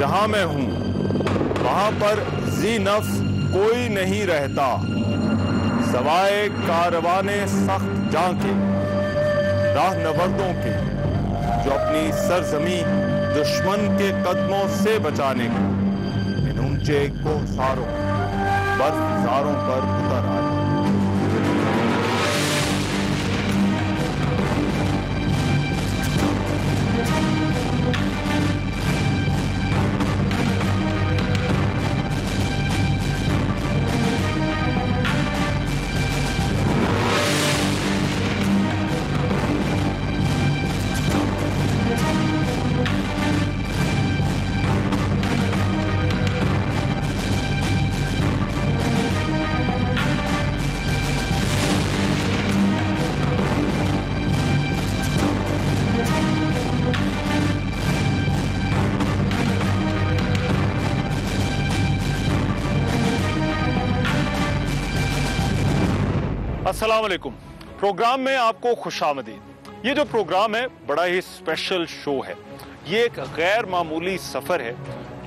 जहां मैं हूं वहां पर जी नफ्स कोई नहीं रहता, सवाए कारवाने सख्त जां के राहनवर्दों के, जो अपनी सरजमी दुश्मन के कदमों से बचाने को इन ऊंचे कोहसारों बर्फजारों पर उतर आए। अस्सलाम वालेकुम। प्रोग्राम में आपको खुशामदीद। ये जो प्रोग्राम है बड़ा ही स्पेशल शो है। ये एक गैर मामूली सफर है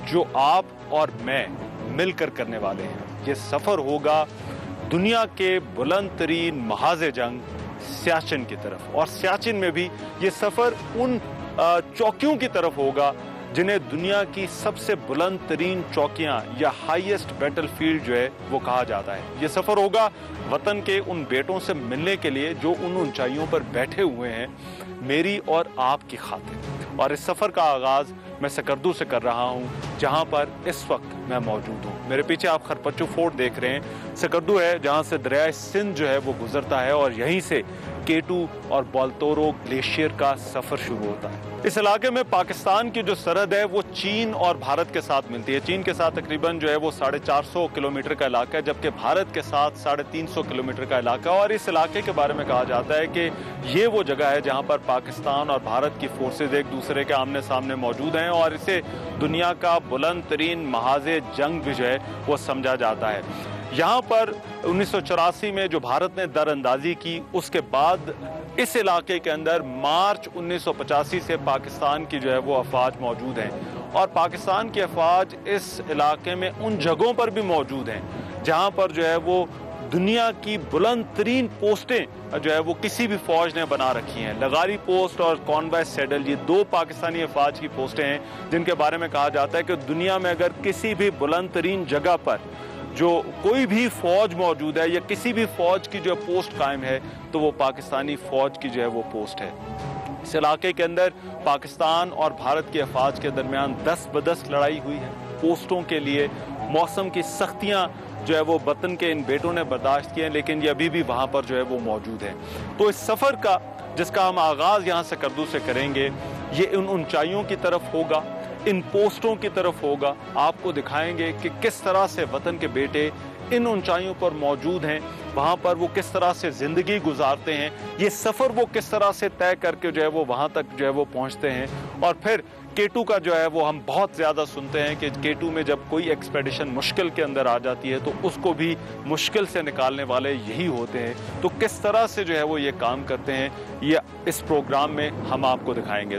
जो आप और मैं मिलकर करने वाले हैं। ये सफर होगा दुनिया के बुलंद तरीन महाज़े जंग सियाचिन की तरफ, और सियाचिन में भी ये सफर उन चौकियों की तरफ होगा जिन्हें दुनिया की सबसे बुलंद तरीन चौकियां या हाईएस्ट बैटलफील्ड जो है वो कहा जाता है। ये सफर होगा वतन के उन बेटों से मिलने के लिए जो उन ऊंचाइयों पर बैठे हुए हैं मेरी और आपकी खातिर। और इस सफर का आगाज मैं सकर्दू से कर रहा हूं जहां पर इस वक्त मैं मौजूद हूं। मेरे पीछे आप खरपच्चू फोर्ट देख रहे हैं। सकर्दू है जहां से दरिया सिंध जो है वो गुजरता है और यहीं से केटू और बाल्तोरो ग्लेशियर का सफर शुरू होता है। इस इलाके में पाकिस्तान की जो सरहद है वो चीन और भारत के साथ मिलती है। चीन के साथ तकरीबन जो है वो 450 किलोमीटर का इलाका है, जबकि भारत के साथ 350 किलोमीटर का इलाका। और इस इलाके के बारे में कहा जाता है कि ये वो जगह है जहां पर पाकिस्तान और भारत की फोर्सेज एक दूसरे के आमने सामने मौजूद हैं, और इसे दुनिया का बुलंद तरीन महाज़े जंग भी जो है वो समझा जाता है। यहाँ पर 1984 में जो भारत ने दरअंदाजी की, उसके बाद इस इलाके के अंदर मार्च 1985 से पाकिस्तान की जो है वो अफवाज मौजूद हैं, और पाकिस्तान की अफवाज इस इलाके में उन जगहों पर भी मौजूद हैं जहाँ पर जो है वो दुनिया की बुलंद तरीन पोस्टें जो है वो किसी भी फौज ने बना रखी हैं। लगारी पोस्ट और कॉन्वॉय सैडल, ये दो पाकिस्तानी अफवाज की पोस्टें हैं जिनके बारे में कहा जाता है कि दुनिया में अगर किसी भी बुलंद तरीन जगह पर जो कोई भी फौज मौजूद है या किसी भी फौज की जो पोस्ट कायम है तो वो पाकिस्तानी फौज की जो है वो पोस्ट है। इस इलाके के अंदर पाकिस्तान और भारत की अफवाज के दरमियान 10 ब-10 लड़ाई हुई है पोस्टों के लिए। मौसम की सख्तियां जो है वो वतन के इन बेटों ने बर्दाश्त किए हैं, लेकिन ये अभी भी वहां पर जो है वो मौजूद है। तो इस सफर का जिसका हम आगाज यहाँ से सकर्दू से करेंगे, ये इन ऊंचाइयों की तरफ होगा, इन पोस्टों की तरफ होगा। आपको दिखाएंगे कि किस तरह से वतन के बेटे इन ऊंचाइयों पर मौजूद हैं, वहाँ पर वो किस तरह से ज़िंदगी गुजारते हैं, ये सफ़र वो किस तरह से तय करके जो है वो वहाँ तक जो है वो पहुँचते हैं। और फिर केटू का जो है वो हम बहुत ज़्यादा सुनते हैं कि केटू में जब कोई एक्सपेडिशन मुश्किल के अंदर आ जाती है तो उसको भी मुश्किल से निकालने वाले यही होते हैं। तो किस तरह से जो है वो ये काम करते हैं, ये इस प्रोग्राम में हम आपको दिखाएंगे।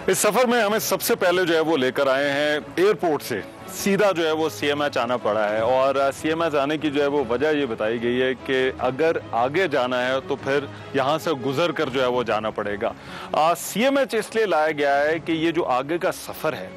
इस सफर में हमें सबसे पहले जो है वो लेकर आए हैं एयरपोर्ट से सीधा जो है वो सीएमएच आना पड़ा है, और सीएमएच आने की जो है वो वजह ये बताई गई है कि अगर आगे जाना है तो फिर यहाँ से गुजर कर जो है वो जाना पड़ेगा। सीएमएच इसलिए लाया गया है कि ये जो आगे का सफ़र है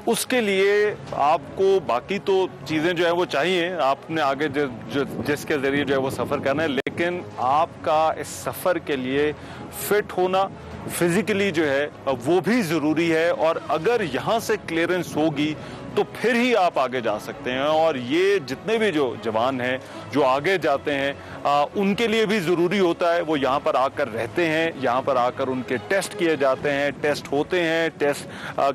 उसके लिए आपको बाकी तो चीज़ें जो है वो चाहिए, आपने आगे जिसके ज़रिए जो है वो सफ़र करना है, लेकिन आपका इस सफ़र के लिए फिट होना फिजिकली जो है वो भी ज़रूरी है। और अगर यहाँ से क्लियरेंस होगी तो फिर ही आप आगे जा सकते हैं। और ये जितने भी जो जवान हैं जो आगे जाते हैं उनके लिए भी ज़रूरी होता है, वो यहाँ पर आकर रहते हैं, यहाँ पर आकर उनके टेस्ट किए जाते हैं, टेस्ट होते हैं, टेस्ट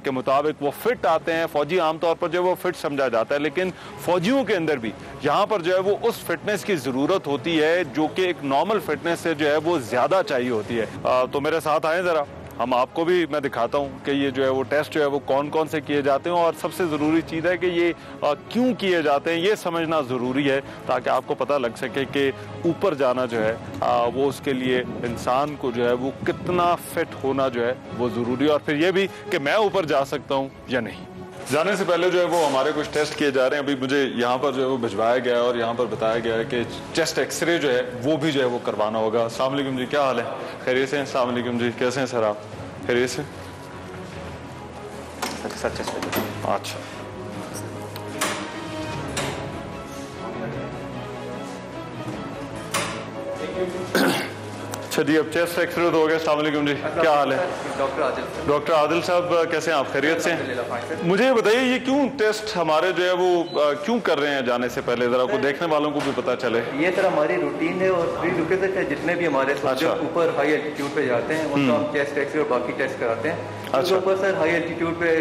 के मुताबिक वो फिट आते हैं। फ़ौजी आमतौर पर जो है वो फिट समझा जाता है, लेकिन फ़ौजियों के अंदर भी यहाँ पर जो है वो उस फिटनेस की ज़रूरत होती है जो कि एक नॉर्मल फिटनेस से जो है वो ज़्यादा चाहिए होती है। तो मेरे साथ आएँ ज़रा हम आपको भी मैं दिखाता हूँ कि ये जो है वो टेस्ट जो है वो कौन कौन से किए जाते हैं, और सबसे ज़रूरी चीज़ है कि ये क्यों किए जाते हैं, ये समझना ज़रूरी है, ताकि आपको पता लग सके कि ऊपर जाना जो है वो उसके लिए इंसान को जो है वो कितना फिट होना जो है वो ज़रूरी है, और फिर ये भी कि मैं ऊपर जा सकता हूँ या नहीं। जाने से पहले जो है वो हमारे कुछ टेस्ट किए जा रहे हैं। अभी मुझे यहाँ पर जो है वो भिजवाया गया है और यहाँ पर बताया गया है कि चेस्ट एक्सरे जो है वो भी जो है वो करवाना होगा। अस्सलाम वालेकुम जी, क्या हाल है? खैरियत से हैं? अस्सलाम वालेकुम जी, कैसे हैं सर आप? खैरियत से? अच्छा, अच्छा जी, अब चेस्ट एक्सरे तो हो गया। अस्सलाम वालेकुम जी, क्या हाल है? डॉक्टर आदिल साहब कैसे हैं आप? खैरियत से? मुझे ये बताइए, ये क्यों टेस्ट हमारे जो है वो क्यों कर रहे हैं जाने से पहले, जरा को देखने वालों को भी पता चले। ये सर हमारी रूटीन है, और प्री रिक्विजिट है जितने भी हमारे ऊपर हाई एल्टीट्यूड पे जाते हैं उनको हम चेस्ट एक्सरे और बाकी टेस्ट कराते हैं। अच्छा। ऊपर सर हाई एल्टीट्यूड पे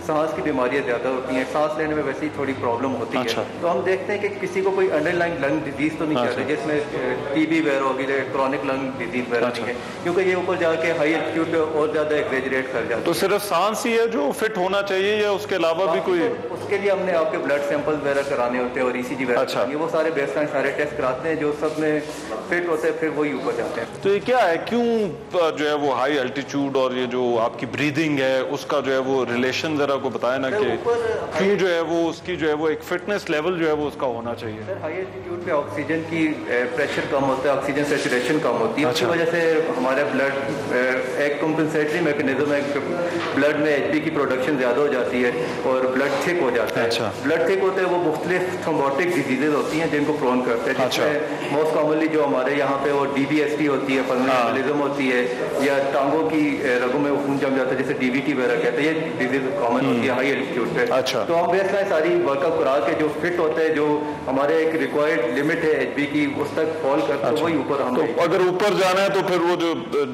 सांस की बीमारियां ज़्यादा होती हैं, सांस लेने में वैसे ही थोड़ी प्रॉब्लम होती है, तो हम देखते हैं कि किसी को कोई अंडरलाइन लंग डिजीज तो नहीं चाहते जिसमें टीबी वगैरह होगी, क्रॉनिक लंग डिजीज वगैरह नहीं है, क्योंकि ये ऊपर जाके हाई एल्टीट्यूड पे और ज़्यादा एग्रेजरेट कर जाता है। तो सिर्फ सांस ही है जो फिट होना चाहिए या उसके अलावा भी कोई? उसके लिए हमने आपके ब्लड सैंपल वगैरह कराने होते हैं और ECG वगैरह। अच्छा। ये वो सारे बेसलाइन सारे टेस्ट कराते हैं, जो सब में फिट होते हैं, फिर वही ऊपर जाते हैं। तो ये क्या है, क्यों जो है वो हाई एल्टीट्यूड और ये जो आपकी ब्रीदिंग है उसका जो है वो रिलेशन जरा को बताया ना, कि क्यों जो है वो उसकी जो है वो एक फिटनेस लेवल जो है वो उसका होना चाहिए। सर हाई एल्टीट्यूड पे ऑक्सीजन की प्रेशर कम होता है, ऑक्सीजन सैचुरेशन कम होती है। अच्छा। उसकी वजह से हमारे ब्लड एक कंपनसेटरी मैकेनिज्म है, ब्लड में HP की प्रोडक्शन ज़्यादा हो जाती है और ब्लड थिक हो जाता है। अच्छा। ब्लड थिक होते हैं वो मुख्तलिफ थ्रोम्बोटिक डिजीजेज होती हैं जिनको प्रोन करते हैं। अच्छा। मोस्ट कॉमनली जो हमारे यहाँ पे वो DBST होती है, पल्मोनरी एम्बोलिज्म होती है, या टांगों की रगों में खून जम जाता है जैसे DVT वगैरह कहते हैं, ये डिजीज कॉमन होती है हाई एल्टीट्यूड पे। अच्छा। तो हम बेसलाइन सारी वर्कआउट करा के जो फिट होते हैं, जो हमारे एक रिक्वायर्ड लिमिट है HP की, उस तक फॉल करते हैं। अच्छा। वही ऊपर हम, तो अगर ऊपर जाना है तो फिर वो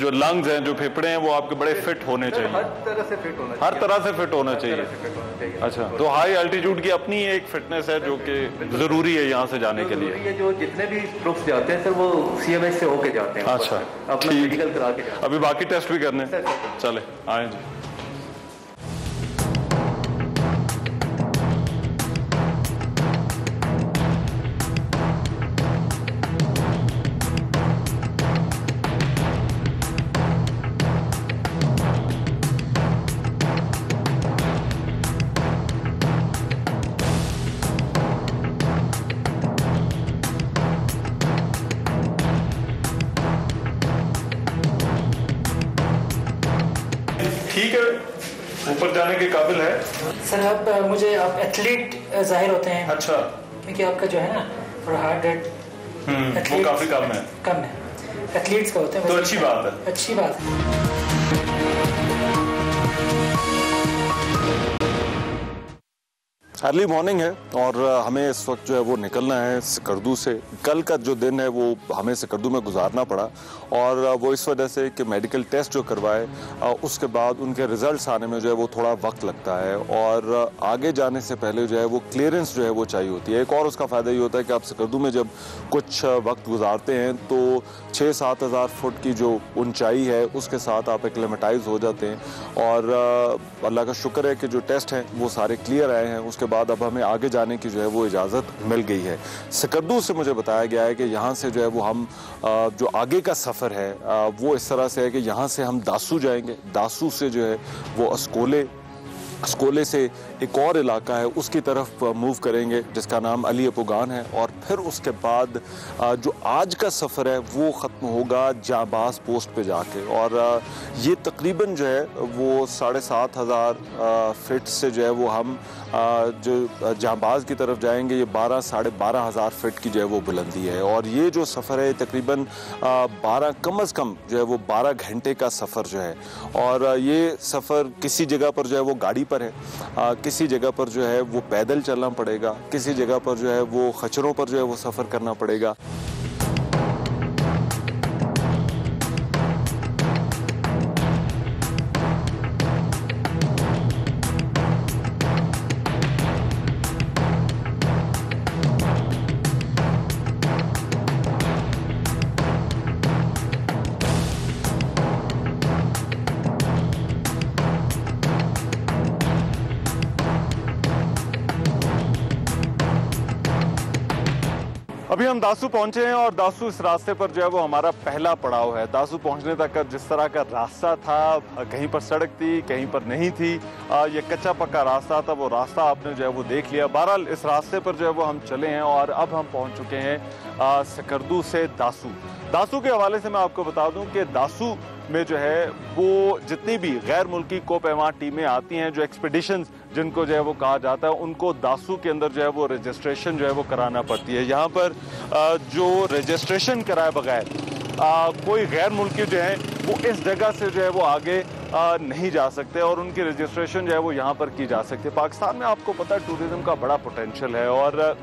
जो लंग्स हैं, जो फेफड़े हैं, वो आपके बड़े फिट होने चाहिए, हर तरह से फिट होना चाहिए, हर तरह से फिट होना चाहिए। अच्छा, तो हाई एल्टीट्यूड की अपनी एक फिटनेस है जो कि जरूरी है यहाँ से जाने के लिए। ये जो जितने भी ग्रुप्स जाते हैं सर वो CMS से होके जाते हैं। अच्छा, अपना मेडिकल करा के। अभी बाकी टेस्ट भी करने, चले आए जी। ठीक है, ऊपर जाने के काबिल है सर। आप मुझे आप एथलीट जाहिर होते हैं। अच्छा। क्योंकि आपका जो है ना थोड़ा हार्ट रेट वो काफी कम है एथलीट्स का होते हैं, तो अच्छी बात है, अच्छी बात है। अर्ली मॉर्निंग है और हमें इस वक्त जो है वो निकलना है सकर्दू से। कल का जो दिन है वो हमें सकर्दू में गुजारना पड़ा, और वो इस वजह से कि मेडिकल टेस्ट जो करवाए उसके बाद उनके रिजल्ट्स आने में जो है वो थोड़ा वक्त लगता है, और आगे जाने से पहले जो है वो क्लियरेंस जो है वो चाहिए होती है। एक और उसका फ़ायदा ये होता है कि आप सकर्दू में जब कुछ वक्त गुजारते हैं तो 6-7 हज़ार फुट की जो ऊंचाई है उसके साथ आप एक्लेमेटाइज हो जाते हैं, और अल्लाह का शुक्र है कि जो टेस्ट हैं वो सारे क्लियर आए हैं। उसके बाद अब हमें आगे जाने की जो है वो इजाज़त मिल गई है। सकर्दू से मुझे बताया गया है कि यहाँ से जो है वो हम जो आगे का सफ़र है वो इस तरह से है कि यहाँ से हम दासू जाएंगे, दासू से जो है वो अस्कोले से एक और इलाका है उसकी तरफ मूव करेंगे जिसका नाम अली अपूगान है, और फिर उसके बाद जो आज का सफ़र है वो ख़त्म होगा जाबाज पोस्ट पे जाके, और ये तकरीबन जो है वो 7,500 फीट से जो है वो हम जो जाबाज की तरफ जाएंगे। ये 12-12.5 हज़ार फीट की जो है वो बुलंदी है, और ये जो सफ़र है तकरीबन 12 कम अज़ कम जो है वो 12 घंटे का सफ़र जो है, और ये सफ़र किसी जगह पर जो है वो गाड़ी पर है, किसी जगह पर जो है वो पैदल चलना पड़ेगा, किसी जगह पर जो है वो खच्चरों पर जो है वो सफ़र करना पड़ेगा। अभी हम दासू पहुंचे हैं और दासू इस रास्ते पर जो है वो हमारा पहला पड़ाव है। दासू पहुंचने तक का जिस तरह का रास्ता था, कहीं पर सड़क थी, कहीं पर नहीं थी, ये कच्चा पक्का रास्ता था, वो रास्ता आपने जो है वो देख लिया। बहरहाल इस रास्ते पर जो है वो हम चले हैं और अब हम पहुंच चुके हैं सकरदू से दासू। दासू के हवाले से मैं आपको बता दूं कि दासू में जो है वो जितनी भी गैर मुल्की कोपैमा टीमें आती हैं, जो एक्सपीडिशंस जिनको जो है वो कहा जाता है, उनको दासू के अंदर जो है वो रजिस्ट्रेशन जो है वो कराना पड़ती है। यहाँ पर जो रजिस्ट्रेशन कराए बगैर कोई गैर मुल्की जो है वो इस जगह से जो है वो आगे नहीं जा सकते और उनकी रजिस्ट्रेशन जो है वो यहाँ पर की जा सकती है। पाकिस्तान में आपको पता है टूरिज्म का बड़ा पोटेंशियल है और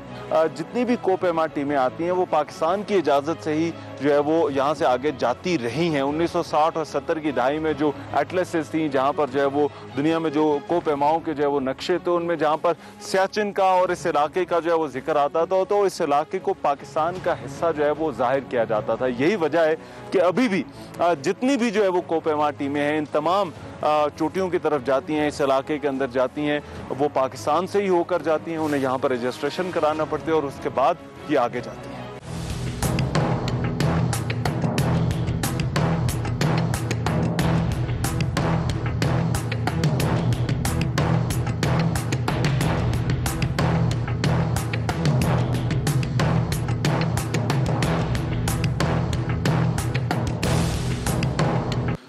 जितनी भी कोपैमा टीमें आती हैं वो पाकिस्तान की इजाज़त से ही जो है वो यहाँ से आगे जाती रही हैं। 1960 और 70 की दहाई में जो एटलसेस थी, जहाँ पर जो है वो दुनिया में जो कोपैमाओं के जो है वो नक्शे थे, उनमें जहाँ पर सियाचिन का और इस इलाके का जो है वो जिक्र आता था तो इस इलाके को पाकिस्तान का हिस्सा जो है वो जाहिर किया जाता था। यही वजह है कि अभी भी जितनी भी जो है वो कोपैमा टीमें हैं, इन तमाम चोटियों की तरफ जाती हैं, इस इलाके के अंदर जाती हैं, वो पाकिस्तान से ही होकर जाती हैं। उन्हें यहाँ पर रजिस्ट्रेशन कराना पड़ती है और उसके बाद ये आगे जाती हैं।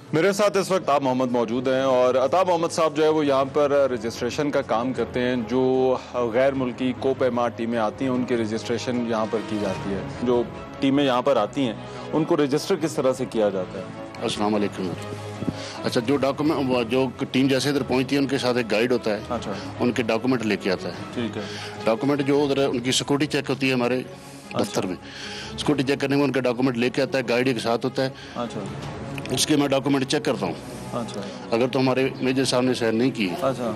मेरे साथ इस वक्त अताब मोहम्मद मौजूद हैं और अताब मोहम्मद साहब जो है वो यहाँ पर रजिस्ट्रेशन का काम करते हैं। जो गैर मुल्की कोपैमा टीमें आती हैं उनकी रजिस्ट्रेशन यहाँ पर की जाती है। जो टीमें यहाँ पर आती हैं उनको रजिस्टर किस तरह से किया जाता है? अस्सलाम वालेकुम। अच्छा, जो डॉक्यूमेंट जो टीम जैसे इधर पहुंचती है उनके साथ एक गाइड होता है। अच्छा, उनके डॉक्यूमेंट लेके आता है। ठीक है। डॉक्यूमेंट जो उधर उनकी सिक्योरिटी चेक होती है हमारे दफ्तर में। सिक्योरिटी चेक करने में उनका डॉक्यूमेंट लेके आता है, गाइड के साथ होता है। अच्छा, उसके मैं डॉक्यूमेंट चेक करता हूँ। अच्छा, अगर तो हमारे मेजर साहब ने साइन नहीं की, अच्छा,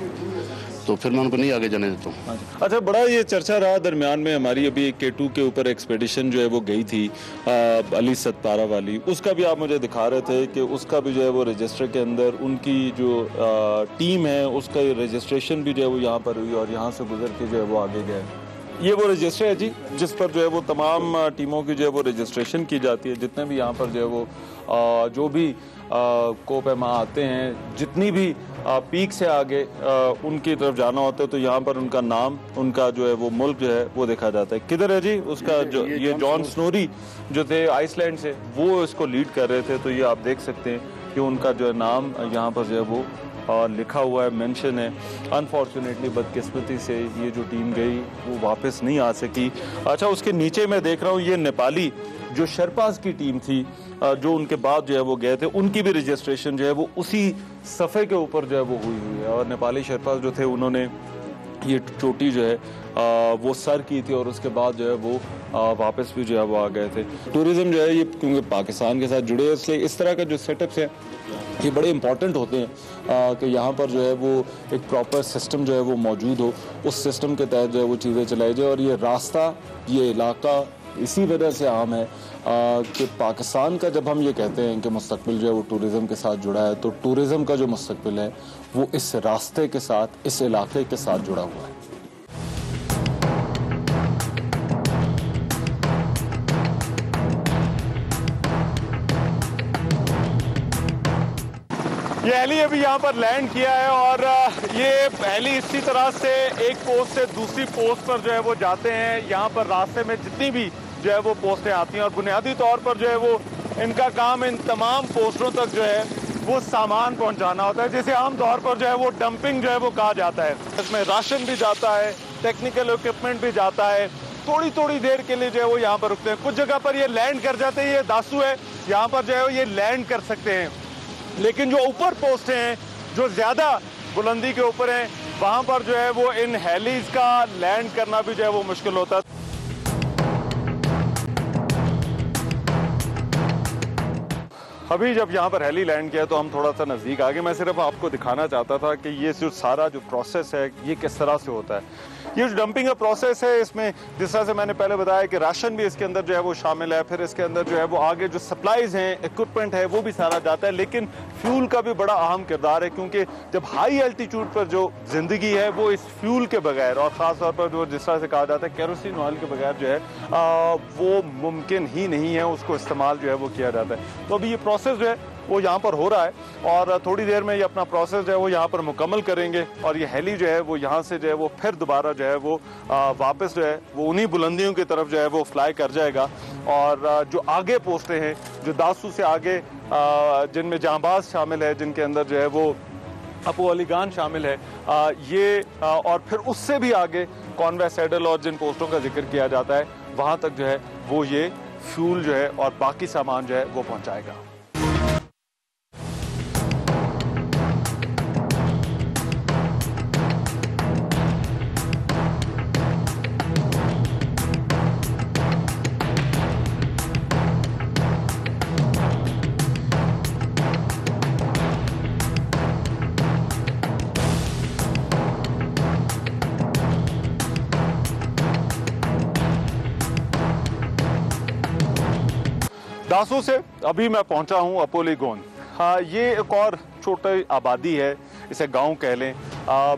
तो फिर मैं उनको नहीं आगे जाने देता हूँ। अच्छा, बड़ा ये चर्चा रहा दरमियान में हमारी अभी K2 के ऊपर एक्सपेडिशन जो है वो गई थी अली सतपारा वाली, उसका भी आप मुझे दिखा रहे थे कि उसका भी जो है वो रजिस्टर के अंदर उनकी जो टीम है उसका रजिस्ट्रेशन भी जो है वो यहाँ पर हुई और यहाँ से गुजर के जो है वो आगे गए। ये वो रजिस्टर है जी जिस पर जो है वो तमाम टीमों की जो है वो रजिस्ट्रेशन की जाती है। जितने भी यहाँ पर जो है वो जो भी कोपैमा आते हैं, जितनी भी पीक से आगे उनकी तरफ जाना होता है तो यहाँ पर उनका नाम, उनका जो है वो मुल्क जो है वो देखा जाता है। किधर है जी उसका जो ये जॉन स्नोरी जो थे आइसलैंड से, वो इसको लीड कर रहे थे। तो ये आप देख सकते हैं कि उनका जो है नाम यहाँ पर जो है वो लिखा हुआ है, मेंशन है। अनफॉर्चुनेटली बदकिस्मती से ये जो टीम गई वो वापस नहीं आ सकी। अच्छा, उसके नीचे मैं देख रहा हूँ ये नेपाली जो शर्पास की टीम थी जो उनके बाद जो है वो गए थे, उनकी भी रजिस्ट्रेशन जो है वो उसी सफ़े के ऊपर जो है वो हुई है। और नेपाली शर्पास जो थे उन्होंने ये चोटी जो है वो सर की थी और उसके बाद जो है वो वापस भी जो है वो आ गए थे। टूरिज़्म जो है ये क्योंकि पाकिस्तान के साथ जुड़े हैं, इसलिए इस तरह का जो सेटअप्स हैं ये बड़े इंपॉर्टेंट होते हैं कि यहाँ पर जो है वो एक प्रॉपर सिस्टम जो है वो मौजूद हो, उस सिस्टम के तहत जो है वो चीज़ें चलाई जाए। और ये रास्ता, ये इलाका इसी वजह से आम है कि पाकिस्तान का जब हम ये कहते हैं कि मुस्तकबिल जो है वो टूरिज़्म के साथ जुड़ा है, तो टूरिज़्म का जो मुस्तकबिल है वो इस रास्ते के साथ, इस इलाके के साथ जुड़ा हुआ है। ये हेली अभी यहाँ पर लैंड किया है और ये हेली इसी तरह से एक पोस्ट से दूसरी पोस्ट पर जो है वो जाते हैं। यहाँ पर रास्ते में जितनी भी जो है वो पोस्टें आती हैं और बुनियादी तौर पर जो है वो इनका काम इन तमाम पोस्टों तक जो है वो सामान पहुँचाना होता है, जिसे आमतौर पर जो है वो डंपिंग जो है वो कहा जाता है। इसमें राशन भी जाता है, टेक्निकल इक्विपमेंट भी जाता है। थोड़ी थोड़ी देर के लिए जो है वो यहाँ पर रुकते हैं। कुछ जगह पर ये लैंड कर जाते हैं, ये दासू है, यहाँ पर जो है ये लैंड कर सकते हैं। लेकिन जो ऊपर पोस्टें हैं जो ज़्यादा बुलंदी के ऊपर हैं, वहाँ पर जो है वो इन हेलीज का लैंड करना भी जो है वो मुश्किल होता है। अभी जब यहाँ पर हेली लैंड किया तो हम थोड़ा सा नज़दीक आ गए। मैं सिर्फ आपको दिखाना चाहता था कि ये जो सारा जो प्रोसेस है ये किस तरह से होता है। ये जो डंपिंग का प्रोसेस है, इसमें जिस तरह से मैंने पहले बताया कि राशन भी इसके अंदर जो है वो शामिल है, फिर इसके अंदर जो है वो आगे जो सप्लाईज हैं, इक्विपमेंट है, वो भी सारा जाता है। लेकिन फ्यूल का भी बड़ा अहम किरदार है, क्योंकि जब हाई एल्टीट्यूड पर जो जिंदगी है वो इस फ्यूल के बगैर, और ख़ास तौर पर जो जिस तरह से कहा जाता है केरोसिन ऑयल के बगैर जो है वो मुमकिन ही नहीं है, उसको इस्तेमाल जो है वो किया जाता है। तो अभी ये प्रोसेस जो है वो यहाँ पर हो रहा है और थोड़ी देर में ये अपना प्रोसेस जो है वो यहाँ पर मुकम्मल करेंगे और ये हेली जो है वो यहाँ से जो है वो फिर दोबारा जो है वो वापस जो है वो उन्हीं बुलंदियों की तरफ जो है वो फ्लाई कर जाएगा। और जो आगे पोस्टें हैं, जो दासू से आगे जिनमें जांबाज शामिल है, जिनके अंदर जो है वो अपू अली खान शामिल है, ये और फिर उससे भी आगे कॉन्वे सैडल और जिन पोस्टों का जिक्र किया जाता है, वहाँ तक जो है वो ये फ्यूल जो है और बाकी सामान जो है वो पहुँचाएगा। दासू से अभी मैं पहुंचा हूं अपोली गोंद। हाँ, ये एक और छोटी आबादी है, इसे गांव कह लें,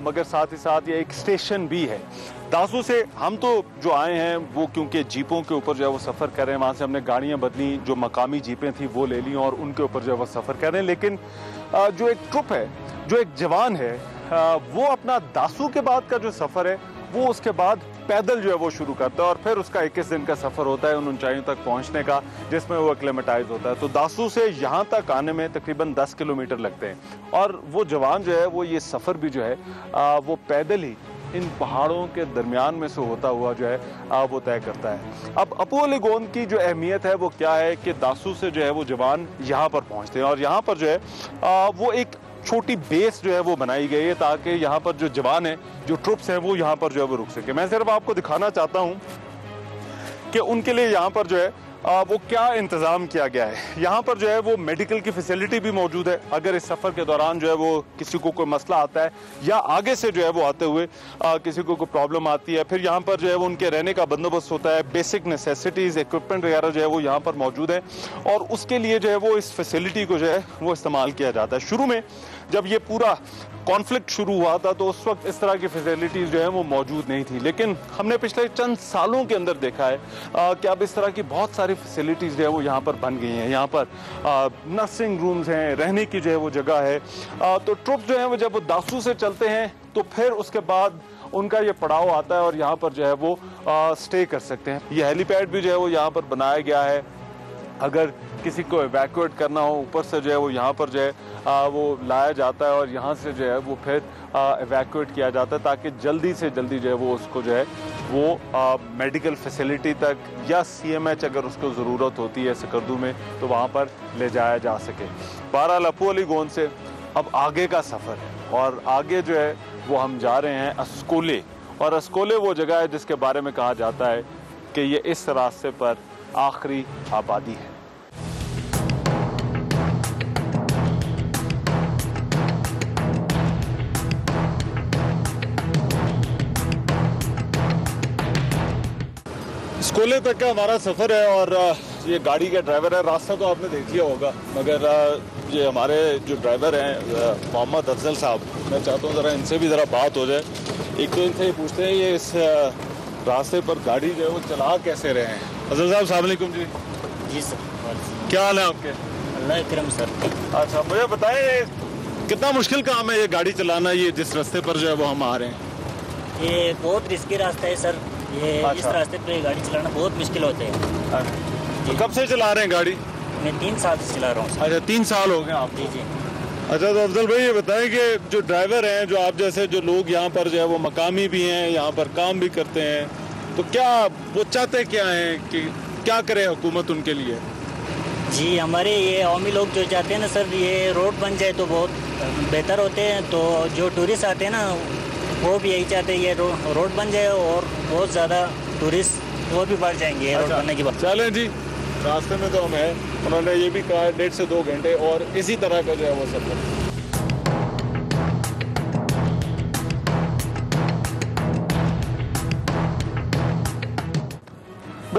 मगर साथ ही साथ ये एक स्टेशन भी है। दासू से हम तो जो आए हैं वो क्योंकि जीपों के ऊपर जो है वो सफ़र कर रहे हैं, वहाँ से हमने गाड़ियाँ बदली, जो मकामी जीपें थी वो ले ली और उनके ऊपर जो है वो सफ़र कर रहे हैं। लेकिन जो एक ट्रुप है, जो एक जवान है, वो अपना दासू के बाद का जो सफ़र है वो उसके बाद पैदल जो है वो शुरू करता है और फिर उसका 21 दिन का सफ़र होता है उन ऊंचाइयों तक पहुंचने का, जिसमें वो एक्लेमेटाइज होता है। तो दासू से यहाँ तक आने में तकरीबन 10 किलोमीटर लगते हैं और वो जवान जो है वो ये सफ़र भी जो है वो पैदल ही इन पहाड़ों के दरमियान में से होता हुआ जो है वो तय करता है। अब अपू अली गोंद की जो अहमियत है वो क्या है कि दासू से जो है वो जवान यहाँ पर पहुँचते हैं और यहाँ पर जो है वो एक छोटी बेस जो है वो बनाई गई है ताकि यहाँ पर जो जवान है, जो ट्रुप्स हैं, वो यहाँ पर जो है वो रुक सके। मैं सिर्फ आपको दिखाना चाहता हूँ कि उनके लिए यहाँ पर जो है वो क्या इंतज़ाम किया गया है। यहाँ पर जो है वो मेडिकल की फैसिलिटी भी मौजूद है। अगर इस सफ़र के दौरान जो है वो किसी को कोई मसला आता है या आगे से जो है वो आते हुए किसी को कोई प्रॉब्लम आती है, फिर यहाँ पर जो है वो उनके रहने का बंदोबस्त होता है। बेसिक नेसेसिटीज़, इक्विपमेंट वगैरह जो है वो यहाँ पर मौजूद है और उसके लिए जो है वो इस फैसिलिटी को जो है वो इस्तेमाल किया जाता है। शुरू में जब ये पूरा कॉन्फ्लिक्ट शुरू हुआ था तो उस वक्त इस तरह की फैसिलिटीज़ जो है वो मौजूद नहीं थी, लेकिन हमने पिछले चंद सालों के अंदर देखा है कि अब इस तरह की बहुत सारी फैसिलिटीज़ जो है वो यहाँ पर बन गई हैं। यहाँ पर नर्सिंग रूम्स हैं, रहने की जो है वो जगह है। तो ट्रुप जो है वो जब वो दासू से चलते हैं तो फिर उसके बाद उनका ये पड़ाव आता है और यहाँ पर जो है वो स्टे कर सकते हैं। ये हेलीपैड भी जो है वो यहाँ पर बनाया गया है। अगर किसी को एवैक्यूएट करना हो, ऊपर से जो है वो यहाँ पर जो है वो लाया जाता है और यहाँ से जो है वो फिर एवैक्यूएट किया जाता है ताकि जल्दी से जल्दी जो है वो उसको जो है वो मेडिकल फैसिलिटी तक या CMH अगर उसको ज़रूरत होती है सकर्दू में तो वहाँ पर ले जाया जा सके। बहरहाल अपू अली गोंद से अब आगे का सफ़र है और आगे जो है वो हम जा रहे हैं अस्कोले, और अस्कोले वो जगह है जिसके बारे में कहा जाता है कि ये इस रास्ते पर आखिरी आबादी है। अस्कोले तक का हमारा सफ़र है और ये गाड़ी का ड्राइवर है। रास्ता तो आपने देख लिया होगा, मगर ये हमारे जो ड्राइवर हैं मोहम्मद अफजल साहब, मैं चाहता हूँ ज़रा इनसे भी ज़रा बात हो जाए। एक तो इनसे पूछते हैं ये इस रास्ते पर गाड़ी जो है वो चला कैसे रहे हैं। अफजल साहब अस्सलाम वालेकुम जी। जी सर, क्या हाल है आपके? अल्लाह करम सर। अच्छा, मुझे बताएं कितना मुश्किल काम है ये गाड़ी चलाना, ये जिस रास्ते पर जो है वो हम आ रहे हैं? ये बहुत रिस्की रास्ता है सर। ये इस रास्ते पे गाड़ी चलाना बहुत मुश्किल होते हैं। तो कब से चला रहे हैं गाड़ी? मैं 3 साल से चला रहा हूँ। अच्छा, 3 साल हो गए आप? जी जी। अच्छा, तो अफजल भाई ये बताएं कि जो ड्राइवर हैं, जो आप जैसे जो लोग यहाँ पर जो है वो मकामी भी हैं, यहाँ पर काम भी करते हैं, तो क्या वो चाहते क्या हैं कि क्या करे हुकूमत उनके लिए? जी, हमारे ये अवामी लोग जो चाहते हैं ना सर, ये रोड बन जाए तो बहुत बेहतर होते हैं। तो जो टूरिस्ट आते हैं ना वो भी यही चाहते हैं ये रोड बन जाए और बहुत ज़्यादा टूरिस्ट वो भी बढ़ जाएंगे रोड बनने के बाद। चलें जी, रास्ते में तो हम हैं। उन्होंने ये भी कहा 1.5 से 2 घंटे और इसी तरह का जो है वो सफर।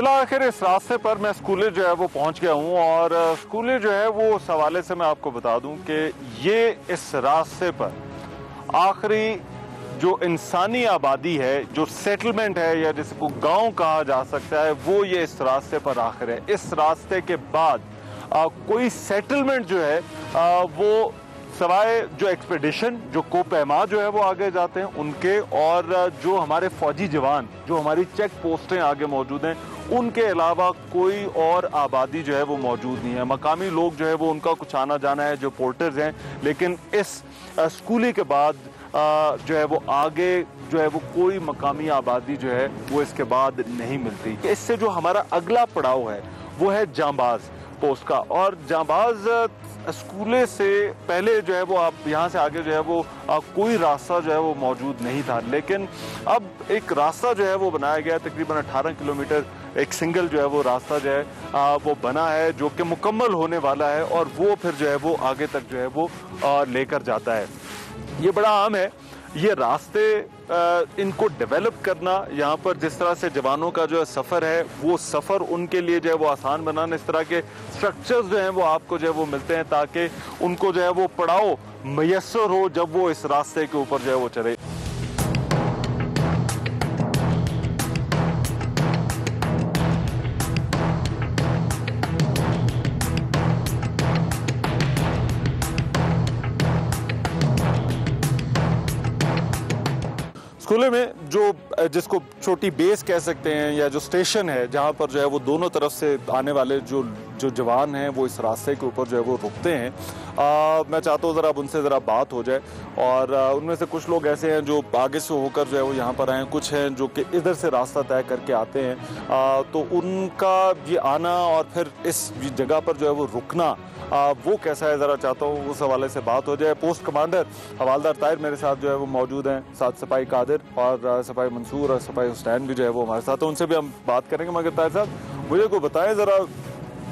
बिलाखिर इस रास्ते पर मैं स्कूले जो है वो पहुंच गया हूं और स्कूले जो है वो उस हवाले से मैं आपको बता दूं कि ये इस रास्ते पर आखिरी जो इंसानी आबादी है, जो सेटलमेंट है या जिसको गांव कहा जा सकता है, वो ये इस रास्ते पर आखिर है। इस रास्ते के बाद कोई सेटलमेंट जो है वो सवाए जो एक्सपेडिशन, जो कोपैमा जो है वो आगे जाते हैं उनके, और जो हमारे फौजी जवान, जो हमारी चेक पोस्टें आगे मौजूद हैं, उनके अलावा कोई और आबादी जो है वो मौजूद नहीं है। मकामी लोग जो है वो उनका कुछ आना जाना है, जो पोर्टर्स हैं, लेकिन इस स्कूली के बाद जो है वो आगे जो है वो कोई मकामी आबादी जो है वो इसके बाद नहीं मिलती। इससे जो हमारा अगला पड़ाव है वो है जांबाज पोस्ट का, और जांबाज स्कूले से पहले जो है वो आप यहाँ से आगे जो है वो कोई रास्ता जो है वो मौजूद नहीं था, लेकिन अब एक रास्ता जो है वो बनाया गया, तकरीबन 18 किलोमीटर एक सिंगल जो है वो रास्ता जो है वो बना है, जो कि मुकम्मल होने वाला है, और वो फिर जो है वो आगे तक जो है वो लेकर जाता है। ये बड़ा आम है ये रास्ते, इनको डेवलप करना, यहाँ पर जिस तरह से जवानों का जो है सफ़र है, वो सफ़र उनके लिए जो है वो आसान बनाना, इस तरह के स्ट्रक्चर्स जो हैं वो आपको जो है वो मिलते हैं ताकि उनको जो है वो पड़ाव मैसर हो जब वो इस रास्ते के ऊपर जो है वो चले। स्कूले में जो जिसको छोटी बेस कह सकते हैं या जो स्टेशन है, जहाँ पर जो है वो दोनों तरफ से आने वाले जो जवान हैं वो इस रास्ते के ऊपर जो है वो रुकते हैं। मैं चाहता हूँ ज़रा उनसे ज़रा बात हो जाए, और उनमें से कुछ लोग ऐसे हैं जो आगे से होकर जो है वो यहाँ पर आए हैं, कुछ हैं जो कि इधर से रास्ता तय करके आते हैं, तो उनका ये आना और फिर इस जगह पर जो है वो रुकना वो कैसा है, ज़रा चाहता हूँ उस हवाले से बात हो जाए। पोस्ट कमांडर हवालदार ताहिर मेरे साथ जो है वो मौजूद हैं, साथ सिपाही कादिर और सिपाही मंसूर और सिपाही हुसैन भी जो है वो हमारे साथ हैं, उनसे भी हम बात करेंगे। मगर ताहिर साहब मुझे को बताएं ज़रा,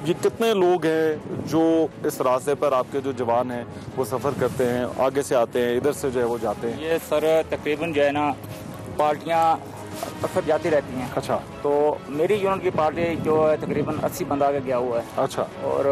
ये कितने लोग हैं जो इस रास्ते पर आपके जो जवान हैं वो सफ़र करते हैं, आगे से आते हैं, इधर से जो है वो जाते हैं? ये सर तकरीबन जो है ना पार्टियाँ अक्सर जाती रहती हैं। अच्छा। तो मेरी यूनिट की पार्टी जो है तकरीबन 80 बंदा आगे गया हुआ है। अच्छा। और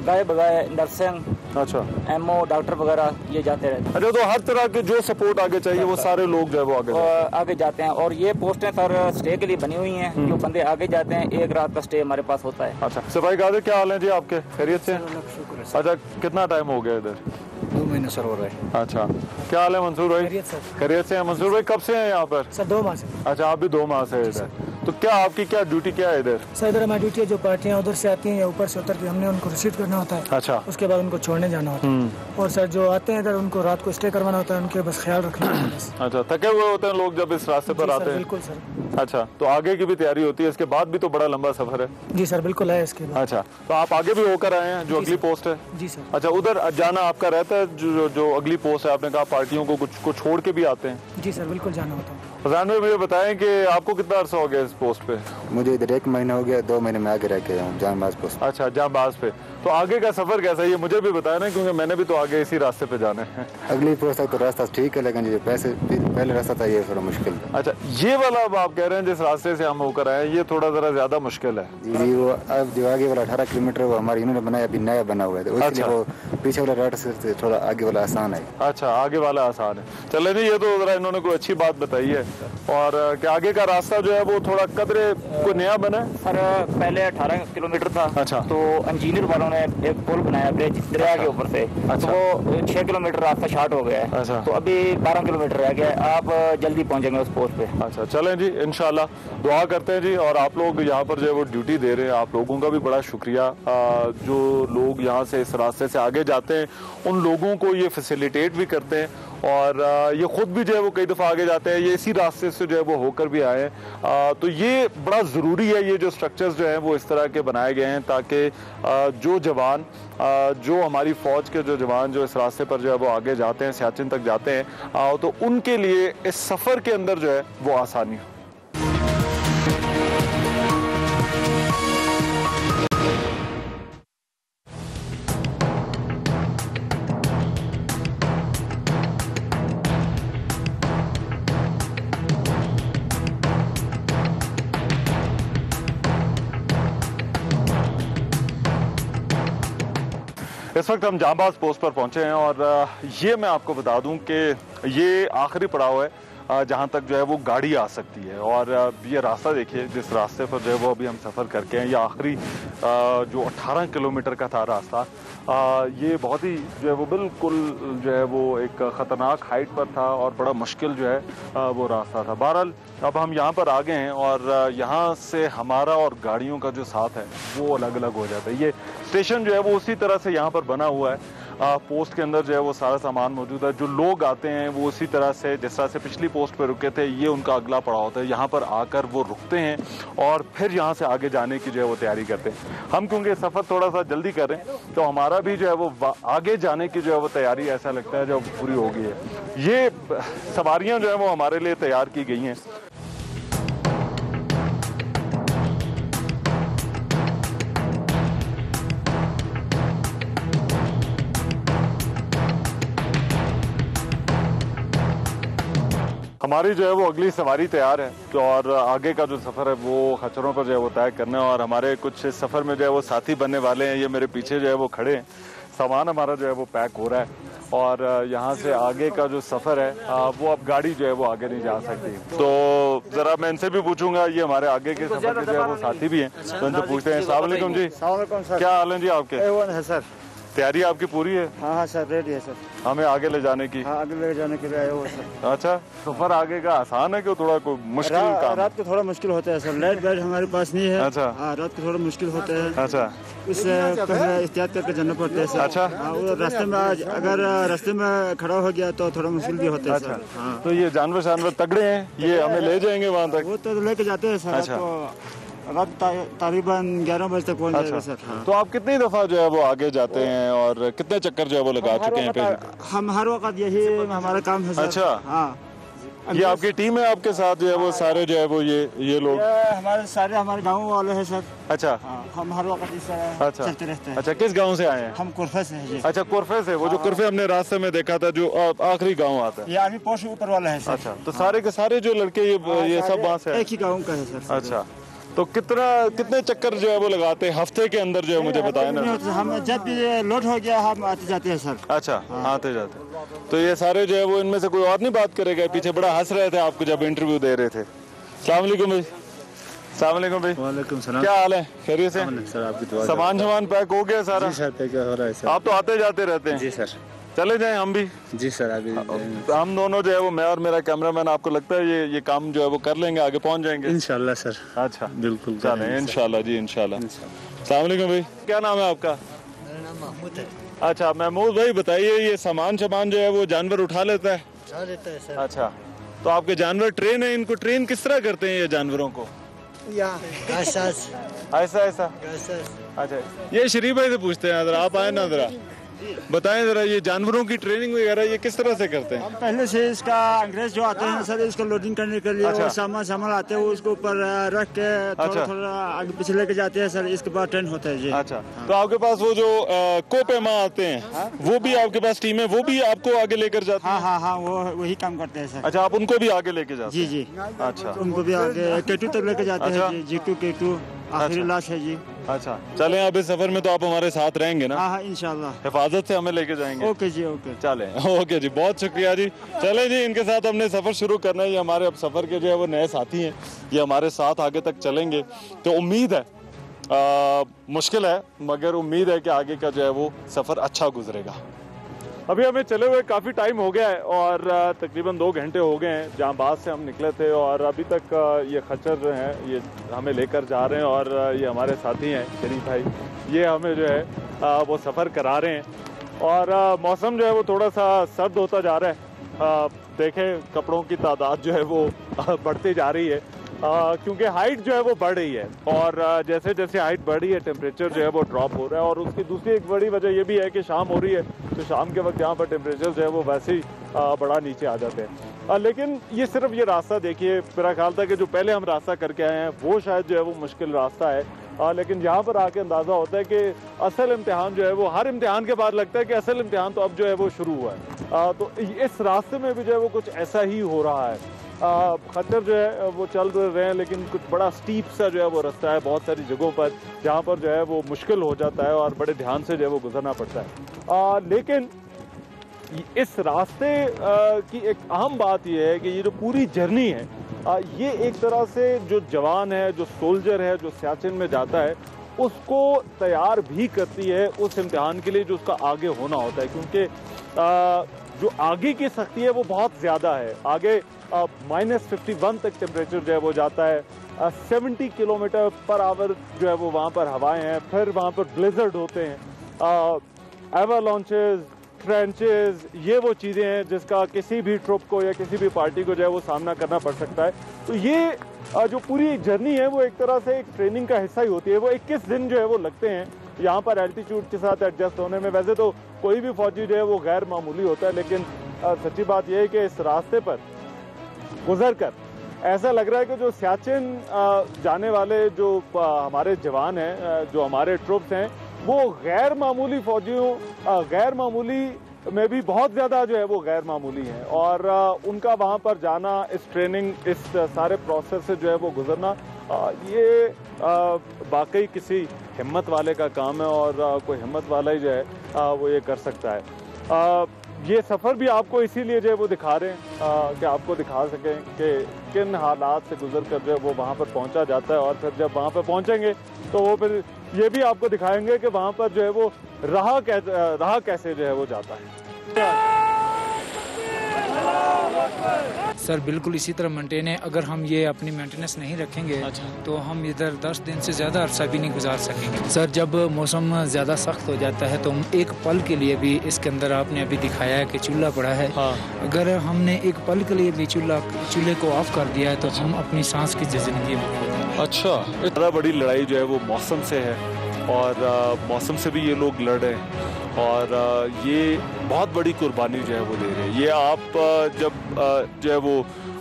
गाय बगाए नर्सिंग, अच्छा, एमओ, डॉक्टर वगैरह ये जाते रहते हैं। अच्छा, तो हर तरह के जो सपोर्ट आगे चाहिए वो सारे लोग जो है वो आगे जाते हैं। और ये पोस्टें सर स्टे के लिए बनी हुई हैं, जो बंदे आगे जाते हैं एक रात का स्टे हमारे पास होता है। अच्छा, सिपाही कादिर क्या हाल है जी आपके, खैरियत से? अच्छा, कितना टाइम हो गया इधर? 2 महीने सर हो रहे हैं। अच्छा, क्या हाल है मंसूर भाई? खैरियत से हैं मंसूर भाई? कब से हैं यहाँ पर? सर 2 माह से। अच्छा, आप भी 2 माह से इधर। तो क्या आपकी क्या ड्यूटी क्या है इधर? सर इधर हमारी ड्यूटी है, जो पार्टियाँ उधर से आती हैं या ऊपर से उतर के हमने उनको रिसीव करना होता है। अच्छा। उसके बाद उनको छोड़ने जाना होता है, और सर जो आते हैं इधर उनको रात को स्टे करवाना होता है, उनके बस ख्याल रखना होता है। अच्छा, थके हुए होते हैं लोग जब इस रास्ते पर आते हैं? बिल्कुल सर। अच्छा, तो आगे की भी तैयारी होती है, इसके बाद भी तो बड़ा लंबा सफर है? जी सर बिल्कुल है इसके बाद। अच्छा, तो आप आगे भी होकर आए हैं जो अगली पोस्ट है? जी सर। अच्छा, उधर जाना आपका रहता है जो अगली पोस्ट है, आपने कहा पार्टियों को कुछ को छोड़ के भी आते हैं? जी सर बिल्कुल जाना होता है। फजान भाई मुझे बताएं कि आपको कितना अर्सा हो गया इस पोस्ट पे? मुझे इधर 1 महीना हो गया, 2 महीने में आगे रह के आया हूँ जांबाज पोस्ट। अच्छा, जांबाज पे। तो आगे का सफर कैसा है ये मुझे भी बताया ना, क्योंकि मैंने भी तो आगे इसी रास्ते पे जाना है। अगली पोस्ट तक तो रास्ता ठीक है, लेकिन जो पहले रास्ता था ये थोड़ा मुश्किल था। अच्छा, ये वाला अब आप कह रहे हैं जिस रास्ते से हम होकर आए ये थोड़ा जरा ज्यादा मुश्किल है? जी, वो अब जो आगे वाला 18 किलोमीटर वो हमारी यूनिट बनाया, अभी नया बना हुआ है, तो इसलिए वो पीछे वाला रास्ते से थोड़ा आगे वाला आसान है। अच्छा, आगे वाला आसान है। चले जी, ये तो जरा इन्होंने कोई अच्छी बात बताई है। और क्या आगे का रास्ता जो है वो थोड़ा कदरे को नया बना है? सर पहले 18 किलोमीटर था। अच्छा। तो इंजीनियर वालों ने एक पुल बनाया ब्रिज दरिया के ऊपर से। अच्छा। तो वो 6 किलोमीटर रास्ता शॉर्ट हो गया है। अच्छा। तो अभी 12 किलोमीटर रह गया है, आप जल्दी पहुंचेंगे उस पोस्ट पे। अच्छा, चलें जी, इंशाल्लाह दुआ करते हैं जी। और आप लोग यहाँ पर जो है वो ड्यूटी दे रहे हैं, आप लोगों का भी बड़ा शुक्रिया। जो लोग यहाँ से इस रास्ते से आगे जाते हैं उन लोगों को ये फैसिलिटेट भी करते हैं, और ये खुद भी जो है वो कई दफ़ा आगे जाते हैं, ये इसी रास्ते से जो है वो होकर भी आए हैं। तो ये बड़ा ज़रूरी है, ये जो स्ट्रक्चर्स जो हैं वो इस तरह के बनाए गए हैं ताकि जो जवान जो हमारी फ़ौज के जो जवान जो इस रास्ते पर जो है वो आगे जाते हैं, सियाचिन तक जाते हैं, तो उनके लिए इस सफ़र के अंदर जो है वो आसानी हो। इस वक्त हम जांबाज पोस्ट पर पहुंचे हैं और ये मैं आपको बता दूं कि ये आखिरी पड़ाव है जहाँ तक जो है वो गाड़ी आ सकती है। और ये रास्ता देखिए, जिस रास्ते पर जो है वो अभी हम सफ़र करके हैं, ये आखिरी जो 18 किलोमीटर का था रास्ता, ये बहुत ही जो है वो बिल्कुल जो है वो एक ख़तरनाक हाइट पर था और बड़ा मुश्किल जो है वो रास्ता था। बहरहाल अब हम यहाँ पर आ गए हैं और यहाँ से हमारा और गाड़ियों का जो साथ है वो अलग अलग हो जाता है। ये स्टेशन जो है वो उसी तरह से यहाँ पर बना हुआ है। पोस्ट के अंदर जो है वो सारा सामान मौजूद है। जो लोग आते हैं वो उसी तरह से, जिस तरह से पिछली पोस्ट पे रुके थे, ये उनका अगला पड़ाव होता है। यहाँ पर आकर वो रुकते हैं और फिर यहाँ से आगे जाने की जो है वो तैयारी करते हैं। हम क्योंकि सफ़र थोड़ा सा जल्दी कर रहे हैं तो हमारा भी जो है वो आगे जाने की जो है वो तैयारी ऐसा लगता है जो पूरी हो गई है। ये सवारियाँ जो है वो हमारे लिए तैयार की गई हैं। हमारी जो है वो अगली सवारी तैयार है तो और आगे का जो सफ़र है वो खच्चरों पर जो है वो तय करना है। और हमारे कुछ इस सफ़र में जो है वो साथी बनने वाले हैं। ये मेरे पीछे जो है वो खड़े हैं। सामान हमारा जो है वो पैक हो रहा है और यहाँ से आगे का जो सफ़र है वो अब गाड़ी जो है वो आगे नहीं जा सकती। तो ज़रा मैं इनसे भी पूछूंगा, ये हमारे आगे के सफ़र के जो है वो साथी भी हैं, तो इनसे पूछते हैं। अस्सलाम वालेकुम जी, क्या हाल है जी आपके? है सर, तैयारी आपकी पूरी है? हाँ सर, रेडी है सर। हमें आगे ले जाने की? हाँ, आगे ले जाने के लिए आए हो सर। अच्छा, सफर आगे का आसान है कि थोड़ा कोई मुश्किल काम? रात को थोड़ा मुश्किल होता है सर, लाइट वाइट हमारे पास नहीं है। अच्छा, रात को थोड़ा मुश्किल होता है। अच्छा, उससे पहले एहतियात करके जाना पड़ता है सर। अच्छा, रास्ते में अगर रास्ते में खड़ा हो गया तो थोड़ा मुश्किल भी होता है सर। हाँ, तो ये जानवर तगड़े हैं, ये हमें ले जाएंगे वहाँ तक? वो तो लेके जाते हैं सर। अच्छा, रात तकरीबन 11 बजे तक पहुँच जाएगा सर। हाँ। तो आप कितनी दफ़ा जो है वो आगे जाते हैं और कितने चक्कर जो है वो लगा चुके हैं पे? हम हर वक्त यही हमारा काम है सर। अच्छा, हाँ। ये आपकी टीम है आपके साथ जो है वो सारे जो है वो ये लोग हमारे सारे हमारे गाँव वाले हैं सर। अच्छा, हम हर वक्त इस तरह चलते रहते हैं। अच्छा, किस गांव से आए हैं? हम कुरफे से हैं जी। अच्छा, कुरफे से। वो जो कुरफे हमने रास्ते में देखा था जो आखिरी गांव आता है, ये आर्मी पोस्ट ऊपर वाला है सर। अच्छा, तो सारे के सारे जो लड़के ये सब वहाँ से एक ही गाँव का है सर। अच्छा, तो कितने चक्कर जो है वो लगाते हैं हफ्ते के अंदर जो है मुझे बताया ना? हम जब भी लोड हो गया हम आते जाते हैं सर। अच्छा, आते जाते। तो ये सारे जो है वो इनमें से कोई और नहीं बात करेगा? पीछे बड़ा हंस रहे थे आपको जब इंटरव्यू दे रहे थे। अस्सलाम वालेकुम भाई। अस्सलाम वालेकुम भाई। वालेकुम सलाम। क्या हाल है? खैरियत से? सर आपकी दुआ। सामान पैक हो गया सारा? जी सर, पैक हो रहा है सर। आप तो आते जाते रहते हैं? जी सर। चले जाएं हम भी? जी सर, अभी हम दोनों जो है वो, मैं और मेरा कैमरामैन, आपको लगता है ये काम जो है वो कर लेंगे, आगे पहुंच जाएंगे? इंशाल्लाह सर। अच्छा, बिल्कुल चलें इंशाल्लाह जी, इंशाल्लाह। अस्सलाम वालेकुम भाई, क्या नाम है आपका? मेरा नाम महमूद है। अच्छा, महमूद भाई बताइए, ये सामान जो है वो जानवर उठा लेता है? उठा लेता है सर। अच्छा, तो आपके जानवर ट्रेन है, इनको ट्रेन किस तरह करते हैं ये जानवरों को? ऐसा। अच्छा, ये शरीफ भाई से पूछते हैं, जरा आप आए ना, जरा बताएं जरा, ये जानवरों की ट्रेनिंग वगैरह ये किस तरह से करते हैं? हम पहले से इसका अंग्रेज जो आते हैं सर, इसका लोडिंग करने के लिए और सामान आते हैं वो उसको ऊपर रख के थोड़ा आगे पीछे लेके जाते हैं सर। इसके बाद ट्रेन होता है जी। अच्छा, तो आपके पास वो जो कोपेमा आते हैं वो भी आपके पास टीम है, वो भी आपको आगे लेकर जाते हैं? हाँ, वो वही काम करते हैं सर। अच्छा, आप उनको भी आगे लेके जाते हैं? जी। अच्छा, उनको भी आगे केटू तक लेके जाते हैं जी। केटू आखिरी लाश है जी। अच्छा, चलें अब इस सफर में तो आप हमारे साथ रहेंगे ना? हाँ, इंशाल्लाह। हिफाजत से हमें लेके जाएंगे? ओके जी, ओके। चलें, ओके जी, बहुत शुक्रिया जी। चलें जी, इनके साथ हमने सफ़र शुरू करना है। ये हमारे अब सफ़र के जो है वो नए साथी हैं, ये हमारे साथ आगे तक चलेंगे। तो उम्मीद है, मुश्किल है मगर उम्मीद है कि आगे का जो है वो सफ़र अच्छा गुजरेगा। अभी हमें चले हुए काफ़ी टाइम हो गया है और तकरीबन 2 घंटे हो गए हैं जांबाज से हम निकले थे और अभी तक ये खच्चर जो हैं ये हमें लेकर जा रहे हैं और ये हमारे साथी हैं शरीफ भाई, ये हमें जो है वो सफ़र करा रहे हैं। और मौसम जो है वो थोड़ा सा सर्द होता जा रहा है। देखें, कपड़ों की तादाद जो है वो बढ़ती जा रही है क्योंकि हाइट जो है वो बढ़ रही है और जैसे जैसे हाइट बढ़ रही है टेम्परेचर जो है वो ड्रॉप हो रहा है। और उसकी दूसरी एक बड़ी वजह ये भी है कि शाम हो रही है, तो शाम के वक्त यहाँ पर टेम्परेचर जो है वो वैसे ही बड़ा नीचे आ जाते हैं। लेकिन ये सिर्फ ये रास्ता देखिए, मेरा ख्याल था कि जो पहले हम रास्ता करके आए हैं वो शायद जो है वो मुश्किल रास्ता है, लेकिन यहाँ पर आके अंदाज़ा होता है कि असल इम्तिहान जो है वो, हर इम्तिहान के बाद लगता है कि असल इम्तिहान तो अब जो है वो शुरू हुआ है। तो इस रास्ते में भी जो है वो कुछ ऐसा ही हो रहा है। खच्चर जो है वो चल रहे हैं, लेकिन कुछ बड़ा स्टीप सा जो है वो रास्ता है बहुत सारी जगहों पर, जहाँ पर जो है वो मुश्किल हो जाता है और बड़े ध्यान से जो है वो गुजरना पड़ता है। लेकिन इस रास्ते की एक अहम बात यह है कि ये जो पूरी जर्नी है, ये एक तरह से जो जवान है, जो सोल्जर है, जो सियाचिन में जाता है, उसको तैयार भी करती है उस इम्तिहान के लिए जो उसका आगे होना होता है, क्योंकि जो आगे की सख्ती है वो बहुत ज़्यादा है। आगे -51 तक टेम्परेचर जो है वो जाता है, 70 किलोमीटर पर आवर जो है वो वहाँ पर हवाएं हैं, फिर वहाँ पर ब्लेजर्ड होते हैं, एवालॉन्चेस, ट्रेंचेस, ये वो चीज़ें हैं जिसका किसी भी ट्रुप को या किसी भी पार्टी को जो है वो सामना करना पड़ सकता है। तो ये जो पूरी जर्नी है वो एक तरह से एक ट्रेनिंग का हिस्सा ही होती है। वो 21 दिन जो है वो लगते हैं यहाँ पर एल्टीट्यूड के साथ एडजस्ट होने में। वैसे तो कोई भी फौजी जो है वो गैर मामूली होता है, लेकिन सच्ची बात यह है कि इस रास्ते पर गुजर कर ऐसा लग रहा है कि जो सियाचिन जाने वाले जो हमारे जवान हैं, जो हमारे ट्रुप्स हैं, वो गैर मामूली फौजियों, गैर मामूली में भी बहुत ज़्यादा जो है वो गैर मामूली हैं, और उनका वहाँ पर जाना, इस ट्रेनिंग, इस सारे प्रोसेस से जो है वो गुजरना, ये वाकई किसी हिम्मत वाले का काम है, और कोई हिम्मत वाला ही जो है वो ये कर सकता है। ये सफ़र भी आपको इसीलिए जो है वो दिखा रहे हैं कि आपको दिखा सकें कि किन हालात से गुजर कर जो है वो वहाँ पर पहुँचा जाता है, और फिर जब वहाँ पर पहुँचेंगे तो वो फिर ये भी आपको दिखाएंगे कि वहाँ पर जो है वो राह कैसे जो है वो जाता है। सर बिल्कुल इसी तरह मेंटेन है। अगर हम ये अपनी मेंटेनेंस नहीं रखेंगे तो हम इधर 10 दिन से ज़्यादा अरसा भी नहीं गुजार सकेंगे। सर जब मौसम ज़्यादा सख्त हो जाता है तो एक पल के लिए भी, इसके अंदर आपने अभी दिखाया है कि चूल्हा पड़ा है, अगर हमने एक पल के लिए भी चूल्हे को ऑफ कर दिया है तो हम अपनी सांस की ज़िंदगी में। अच्छा, इतना बड़ी लड़ाई जो है वो मौसम से है, और मौसम से भी ये लोग लड़ रहे हैं, और ये बहुत बड़ी कुर्बानी जो है वो दे रहे हैं। ये आप जब जो है वो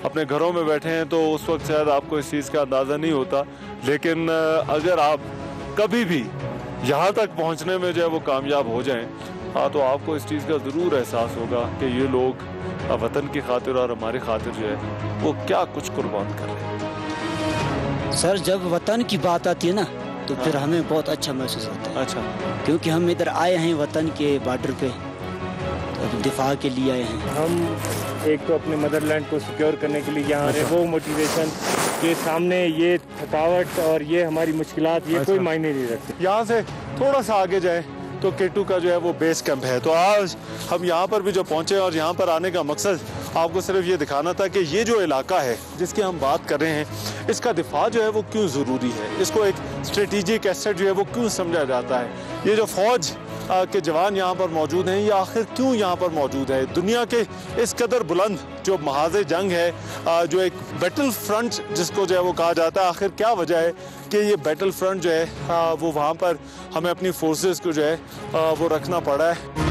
अपने घरों में बैठे हैं तो उस वक्त शायद आपको इस चीज़ का अंदाज़ा नहीं होता, लेकिन अगर आप कभी भी यहाँ तक पहुँचने में जो है वो कामयाब हो जाएं, तो आपको इस चीज़ का ज़रूर एहसास होगा कि ये लोग वतन की खातिर और हमारी खातिर जो है वो क्या कुछ कुर्बान कर रहे हैं। सर जब वतन की बात आती है ना तो फिर हमें बहुत अच्छा महसूस होता है। अच्छा, क्योंकि हम इधर आए हैं वतन के बॉर्डर पे, तो दिफा के लिए आए हैं। हम एक तो अपने मदरलैंड को सिक्योर करने के लिए यहाँ रहे, वो मोटिवेशन के सामने ये थकावट और ये हमारी मुश्किलात, ये कोई मायने नहीं रखते। यहाँ से थोड़ा सा आगे जाए तो K2 का जो है वो बेस कैंप है। तो आज हम यहाँ पर भी जो पहुँचे, और यहाँ पर आने का मकसद आपको सिर्फ ये दिखाना था कि ये जो इलाका है जिसकी हम बात कर रहे हैं, इसका दिफा जो है वो क्यों ज़रूरी है, इसको एक स्ट्रेटेजिक एसेट जो है वो क्यों समझा जाता है। ये जो फ़ौज के जवान यहाँ पर मौजूद हैं, ये आखिर क्यों यहाँ पर मौजूद है। दुनिया के इस कदर बुलंद जो महाज़े जंग है, जो एक बैटल फ्रंट जिसको जो है वो कहा जाता है, आखिर क्या वजह है कि ये बैटल फ्रंट जो है वो वहाँ पर हमें अपनी फोर्सेस को जो है वो रखना पड़ा है।